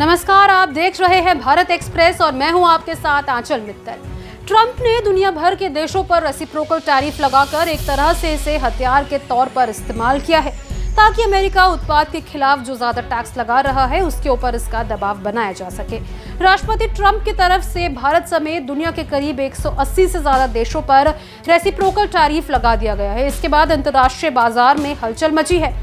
नमस्कार, आप देख रहे हैं भारत एक्सप्रेस और मैं हूं आपके साथ आंचल मित्तल। ट्रंप ने दुनिया भर के देशों पर रेसिप्रोकल टैरिफ लगाकर एक तरह से इसे हथियार के तौर पर इस्तेमाल किया है ताकि अमेरिका उत्पाद के खिलाफ जो ज्यादा टैक्स लगा रहा है उसके ऊपर इसका दबाव बनाया जा सके। राष्ट्रपति ट्रंप की तरफ से भारत समेत दुनिया के करीब 180 से ज्यादा देशों पर रेसिप्रोकल टैरिफ लगा दिया गया है। इसके बाद अंतर्राष्ट्रीय बाजार में हलचल मची है।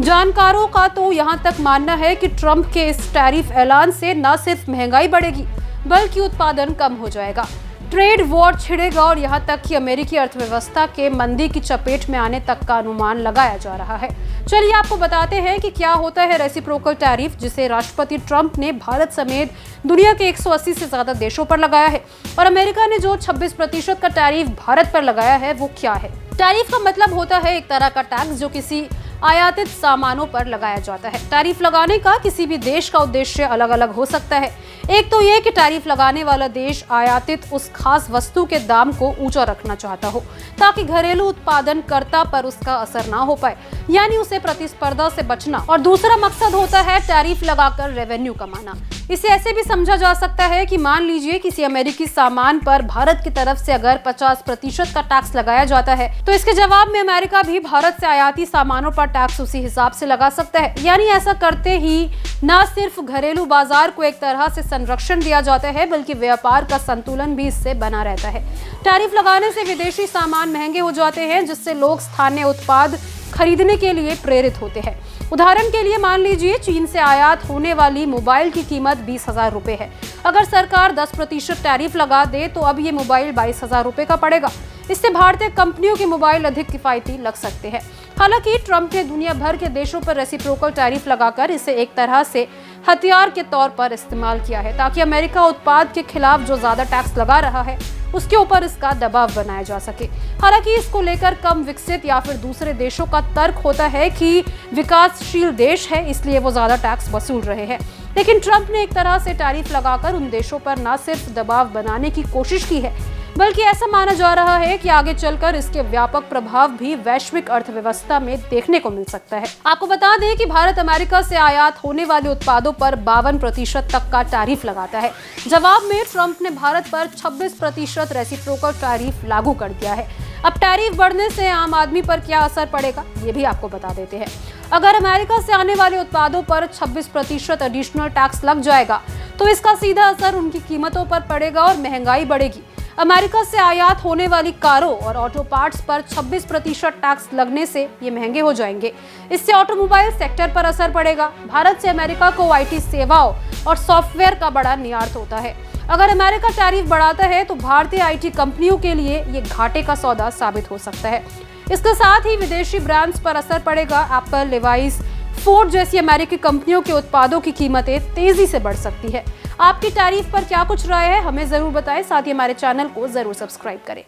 जानकारों का तो यहां तक मानना है कि ट्रंप के इस टैरिफ ऐलान से न सिर्फ महंगाई बढ़ेगी बल्कि उत्पादन कम हो जाएगा, ट्रेड वॉर छिड़ेगा और यहां तक कि अमेरिकी अर्थव्यवस्था के मंदी की चपेट में आने तक का अनुमान लगाया जा रहा है। चलिए आपको बताते हैं कि क्या होता है रेसिप्रोकल टैरिफ, जिसे राष्ट्रपति ट्रंप ने भारत समेत दुनिया के 180 से ज्यादा देशों पर लगाया है और अमेरिका ने जो 26% का टैरिफ भारत पर लगाया है वो क्या है। टैरिफ का मतलब होता है एक तरह का टैक्स जो किसी आयातित सामानों पर लगाया जाता है। टैरिफ लगाने का किसी भी देश का उद्देश्य अलग अलग हो सकता है। एक तो ये कि टैरिफ लगाने वाला देश आयातित उस खास वस्तु के दाम को ऊंचा रखना चाहता हो ताकि घरेलू उत्पादनकर्ता पर उसका असर ना हो पाए, यानी उसे प्रतिस्पर्धा से बचना। और दूसरा मकसद होता है टैरिफ लगाकर रेवेन्यू कमाना। इसे ऐसे भी समझा जा सकता है कि मान लीजिए किसी अमेरिकी सामान पर भारत की तरफ से अगर 50% का टैक्स लगाया जाता है तो इसके जवाब में अमेरिका भी भारत से आयाती सामानों पर टैक्स उसी हिसाब से लगा सकता है। यानी ऐसा करते ही न सिर्फ घरेलू बाजार को एक तरह से संरक्षण दिया जाता है बल्कि व्यापार का संतुलन भी इससे बना रहता है। टैरिफ लगाने से विदेशी सामान महंगे हो जाते हैं जिससे लोग स्थानीय उत्पाद खरीदने के लिए प्रेरित होते हैं। उदाहरण के लिए मान लीजिए चीन से आयात होने वाली मोबाइल की कीमत 20,000 रुपए है। अगर सरकार 10% टैरिफ लगा दे तो अब ये मोबाइल 22,000 रुपए का पड़ेगा। इससे भारतीय कंपनियों के मोबाइल अधिक किफायती लग सकते हैं। हालांकि ट्रंप ने दुनिया भर के देशों पर रेसिप्रोकल टैरिफ लगाकर इसे एक तरह से हथियार के तौर पर इस्तेमाल किया है ताकि अमेरिका उत्पाद के खिलाफ जो ज्यादा टैक्स लगा रहा है उसके ऊपर इसका दबाव बनाया जा सके। हालांकि इसको लेकर कम विकसित या फिर दूसरे देशों का तर्क होता है कि विकासशील देश है इसलिए वो ज्यादा टैक्स वसूल रहे हैं। लेकिन ट्रंप ने एक तरह से टैरिफ लगाकर उन देशों पर न सिर्फ दबाव बनाने की कोशिश की है बल्कि ऐसा माना जा रहा है कि आगे चलकर इसके व्यापक प्रभाव भी वैश्विक अर्थव्यवस्था में देखने को मिल सकता है। आपको बता दें कि भारत अमेरिका से आयात होने वाले उत्पादों पर 52% तक का टैरिफ लगाता है। जवाब में ट्रंप ने भारत पर 26% रेसिप्रोकल टैरिफ लागू कर दिया है। अब टैरिफ बढ़ने से आम आदमी पर क्या असर पड़ेगा ये भी आपको बता देते हैं। अगर अमेरिका से आने वाले उत्पादों पर 26% एडिशनल टैक्स लग जाएगा तो इसका सीधा असर उनकी कीमतों पर पड़ेगा और महंगाई बढ़ेगी। अमेरिका से आयात होने वाली कारों और ऑटो पार्ट्स पर 26% टैक्स लगने से ये महंगे हो जाएंगे। इससे ऑटोमोबाइल सेक्टर पर असर पड़ेगा। भारत से अमेरिका को आईटी सेवाओं और सॉफ्टवेयर का बड़ा निर्यात होता है। अगर अमेरिका टैरिफ बढ़ाता है तो भारतीय आईटी कंपनियों के लिए ये घाटे का सौदा साबित हो सकता है। इसके साथ ही विदेशी ब्रांड्स पर असर पड़ेगा। एप्पल, लेवाइस, फोर्ड जैसी अमेरिकी कंपनियों के उत्पादों की कीमतें तेजी से बढ़ सकती है। आपकी टैरिफ पर क्या कुछ राय है हमें जरूर बताएं। साथ ही हमारे चैनल को जरूर सब्सक्राइब करें।